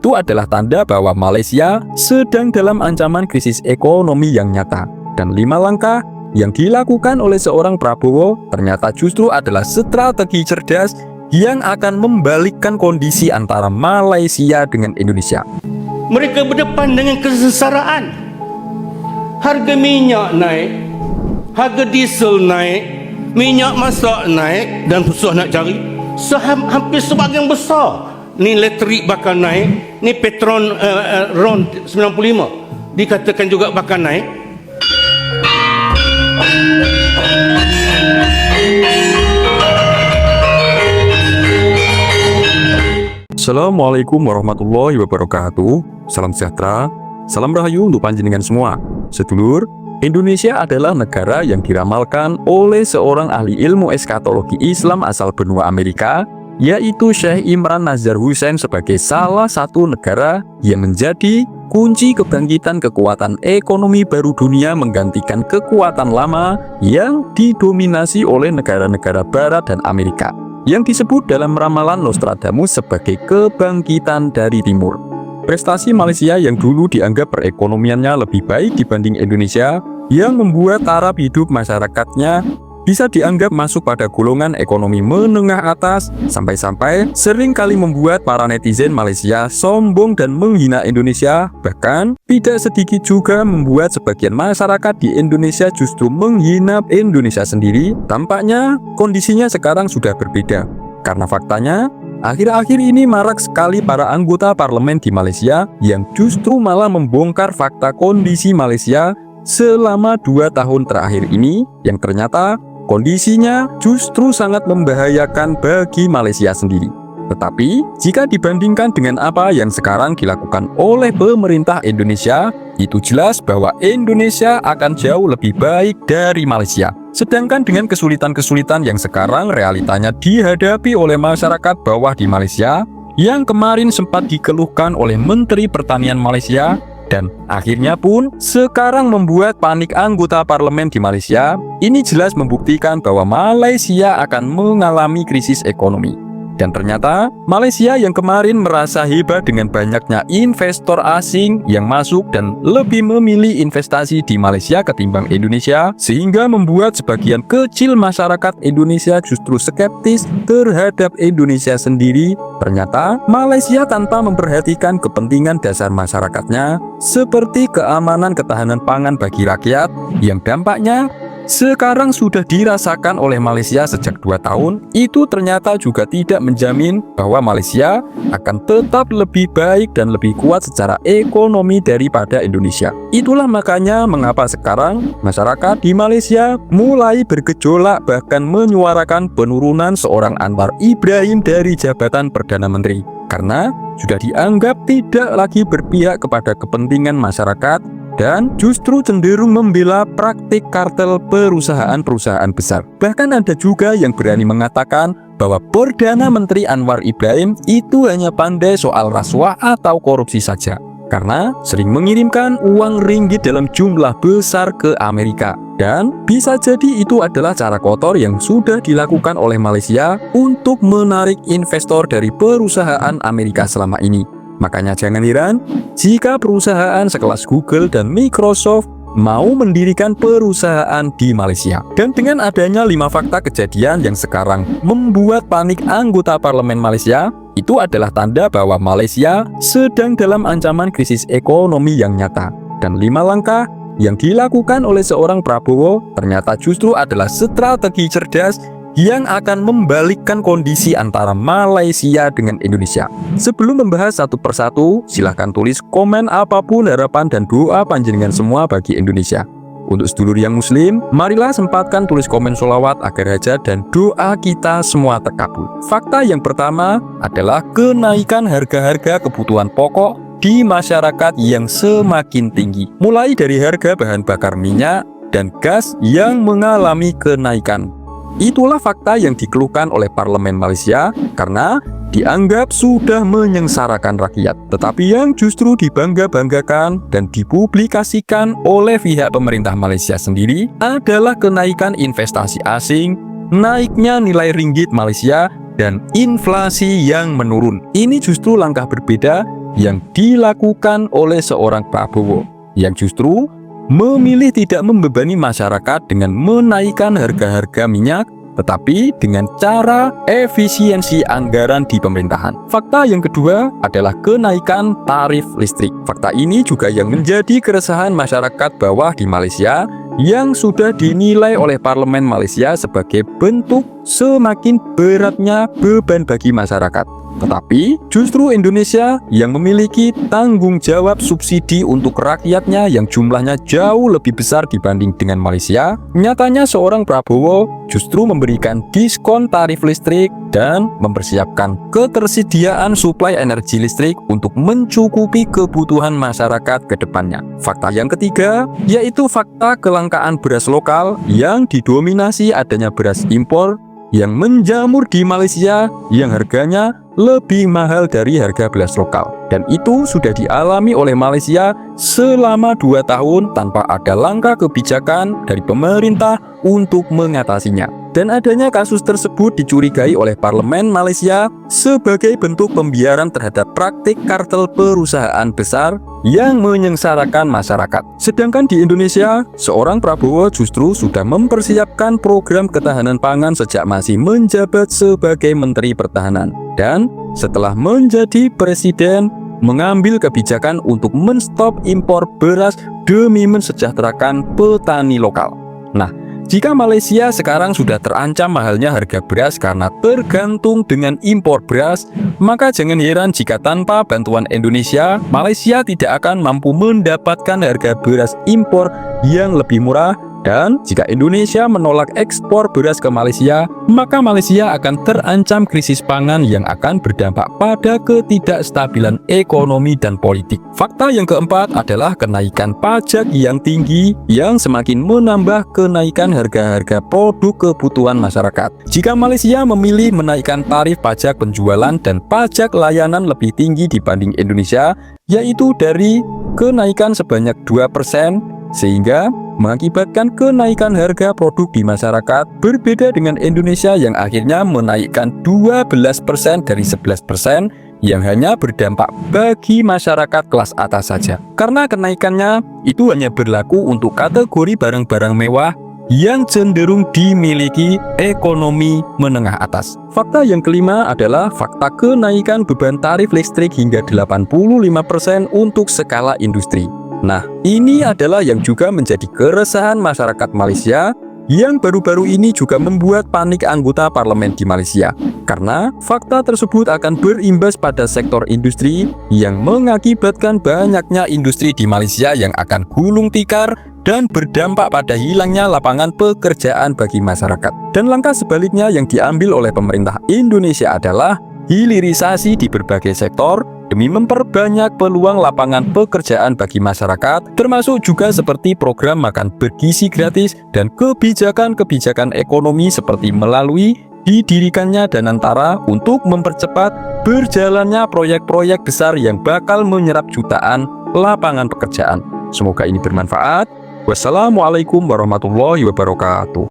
itu adalah tanda bahwa Malaysia sedang dalam ancaman krisis ekonomi yang nyata. Dan 5 langkah yang dilakukan oleh seorang Prabowo ternyata justru adalah strategi cerdas yang akan membalikkan kondisi antara Malaysia dengan Indonesia. Mereka berdepan dengan kesengsaraan. Harga minyak naik, harga diesel naik, minyak masak naik dan susah nak cari. Hampir sebahagian besar ni elektrik bakal naik, ni Petron RON 95 dikatakan juga bakal naik. Assalamualaikum warahmatullahi wabarakatuh. Salam sejahtera, salam rahayu untuk panjenengan semua. Sedulur, Indonesia adalah negara yang diramalkan oleh seorang ahli ilmu eskatologi Islam asal benua Amerika, yaitu Syekh Imran Nazar Hussein, sebagai salah satu negara yang menjadi kunci kebangkitan kekuatan ekonomi baru dunia menggantikan kekuatan lama yang didominasi oleh negara-negara Barat dan Amerika, yang disebut dalam ramalan Nostradamus sebagai kebangkitan dari timur. Prestasi Malaysia yang dulu dianggap perekonomiannya lebih baik dibanding Indonesia, yang membuat taraf hidup masyarakatnya bisa dianggap masuk pada golongan ekonomi menengah atas, sampai-sampai sering kali membuat para netizen Malaysia sombong dan menghina Indonesia. Bahkan tidak sedikit juga membuat sebagian masyarakat di Indonesia justru menghina Indonesia sendiri. Tampaknya kondisinya sekarang sudah berbeda, karena faktanya akhir-akhir ini marak sekali para anggota parlemen di Malaysia yang justru malah membongkar fakta kondisi Malaysia selama 2 tahun terakhir ini, yang ternyata kondisinya justru sangat membahayakan bagi Malaysia sendiri. Tetapi, jika dibandingkan dengan apa yang sekarang dilakukan oleh pemerintah Indonesia, itu jelas bahwa Indonesia akan jauh lebih baik dari Malaysia. Sedangkan dengan kesulitan-kesulitan yang sekarang realitanya dihadapi oleh masyarakat bawah di Malaysia, yang kemarin sempat dikeluhkan oleh Menteri Pertanian Malaysia, dan akhirnya pun sekarang membuat panik anggota parlemen di Malaysia, ini jelas membuktikan bahwa Malaysia akan mengalami krisis ekonomi. Dan ternyata Malaysia yang kemarin merasa hebat dengan banyaknya investor asing yang masuk dan lebih memilih investasi di Malaysia ketimbang Indonesia, sehingga membuat sebagian kecil masyarakat Indonesia justru skeptis terhadap Indonesia sendiri. Ternyata Malaysia tanpa memperhatikan kepentingan dasar masyarakatnya, seperti keamanan ketahanan pangan bagi rakyat, yang dampaknya sekarang sudah dirasakan oleh Malaysia sejak 2 tahun, itu ternyata juga tidak menjamin bahwa Malaysia akan tetap lebih baik dan lebih kuat secara ekonomi daripada Indonesia. Itulah makanya mengapa sekarang masyarakat di Malaysia mulai bergejolak, bahkan menyuarakan penurunan seorang Anwar Ibrahim dari jabatan Perdana Menteri, karena sudah dianggap tidak lagi berpihak kepada kepentingan masyarakat dan justru cenderung membela praktik kartel perusahaan-perusahaan besar. Bahkan ada juga yang berani mengatakan bahwa Perdana Menteri Anwar Ibrahim itu hanya pandai soal rasuah atau korupsi saja, karena sering mengirimkan uang ringgit dalam jumlah besar ke Amerika. Dan bisa jadi itu adalah cara kotor yang sudah dilakukan oleh Malaysia untuk menarik investor dari perusahaan Amerika selama ini. Makanya jangan heran jika perusahaan sekelas Google dan Microsoft mau mendirikan perusahaan di Malaysia. Dan dengan adanya 5 fakta kejadian yang sekarang membuat panik anggota parlemen Malaysia, itu adalah tanda bahwa Malaysia sedang dalam ancaman krisis ekonomi yang nyata. Dan 5 langkah yang dilakukan oleh seorang Prabowo ternyata justru adalah strategi cerdas yang akan membalikkan kondisi antara Malaysia dengan Indonesia. Sebelum membahas satu persatu, silahkan tulis komen apapun harapan dan doa panjenengan semua bagi Indonesia. Untuk sedulur yang muslim, marilah sempatkan tulis komen sholawat agar hajat dan doa kita semua terkabul. Fakta yang pertama adalah kenaikan harga-harga kebutuhan pokok di masyarakat yang semakin tinggi. Mulai dari harga bahan bakar minyak dan gas yang mengalami kenaikan. Itulah fakta yang dikeluhkan oleh parlemen Malaysia karena dianggap sudah menyengsarakan rakyat. Tetapi yang justru dibangga-banggakan dan dipublikasikan oleh pihak pemerintah Malaysia sendiri adalah kenaikan investasi asing, naiknya nilai ringgit Malaysia, dan inflasi yang menurun. Ini justru langkah berbeda yang dilakukan oleh seorang Prabowo yang justru memilih tidak membebani masyarakat dengan menaikkan harga-harga minyak, tetapi dengan cara efisiensi anggaran di pemerintahan. Fakta yang kedua adalah kenaikan tarif listrik. Fakta ini juga yang menjadi keresahan masyarakat bawah di Malaysia yang sudah dinilai oleh parlemen Malaysia sebagai bentuk semakin beratnya beban bagi masyarakat. Tetapi justru Indonesia yang memiliki tanggung jawab subsidi untuk rakyatnya yang jumlahnya jauh lebih besar dibanding dengan Malaysia, nyatanya seorang Prabowo justru memberikan diskon tarif listrik dan mempersiapkan ketersediaan suplai energi listrik untuk mencukupi kebutuhan masyarakat ke depannya. Fakta yang ketiga yaitu fakta kelangkaan beras lokal yang didominasi adanya beras impor yang menjamur di Malaysia yang harganya lebih mahal dari harga beras lokal. Dan itu sudah dialami oleh Malaysia selama 2 tahun tanpa ada langkah kebijakan dari pemerintah untuk mengatasinya. Dan adanya kasus tersebut dicurigai oleh parlemen Malaysia sebagai bentuk pembiaran terhadap praktik kartel perusahaan besar yang menyengsarakan masyarakat. Sedangkan di Indonesia, seorang Prabowo justru sudah mempersiapkan program ketahanan pangan sejak masih menjabat sebagai Menteri Pertahanan. Dan setelah menjadi presiden, mengambil kebijakan untuk menstop impor beras demi mensejahterakan petani lokal. Nah, jika Malaysia sekarang sudah terancam mahalnya harga beras karena tergantung dengan impor beras, maka jangan heran jika tanpa bantuan Indonesia, Malaysia tidak akan mampu mendapatkan harga beras impor yang lebih murah. Dan jika Indonesia menolak ekspor beras ke Malaysia, maka Malaysia akan terancam krisis pangan yang akan berdampak pada ketidakstabilan ekonomi dan politik. Fakta yang keempat adalah kenaikan pajak yang tinggi yang semakin menambah kenaikan harga-harga produk kebutuhan masyarakat. Jika Malaysia memilih menaikkan tarif pajak penjualan dan pajak layanan lebih tinggi dibanding Indonesia, yaitu dari kenaikan sebanyak 2%, sehingga mengakibatkan kenaikan harga produk di masyarakat berbeda dengan Indonesia yang akhirnya menaikkan 12% dari 11% yang hanya berdampak bagi masyarakat kelas atas saja. Karena kenaikannya itu hanya berlaku untuk kategori barang-barang mewah yang cenderung dimiliki ekonomi menengah atas. Fakta yang kelima adalah fakta kenaikan beban tarif listrik hingga 85% untuk skala industri. Nah, ini adalah yang juga menjadi keresahan masyarakat Malaysia yang baru-baru ini juga membuat panik anggota parlemen di Malaysia. Karena fakta tersebut akan berimbas pada sektor industri yang mengakibatkan banyaknya industri di Malaysia yang akan gulung tikar dan berdampak pada hilangnya lapangan pekerjaan bagi masyarakat. Dan langkah sebaliknya yang diambil oleh pemerintah Indonesia adalah hilirisasi di berbagai sektor demi memperbanyak peluang lapangan pekerjaan bagi masyarakat, termasuk juga seperti program makan bergizi gratis dan kebijakan-kebijakan ekonomi seperti melalui didirikannya Danantara untuk mempercepat berjalannya proyek-proyek besar yang bakal menyerap jutaan lapangan pekerjaan. Semoga ini bermanfaat. Wassalamualaikum warahmatullahi wabarakatuh.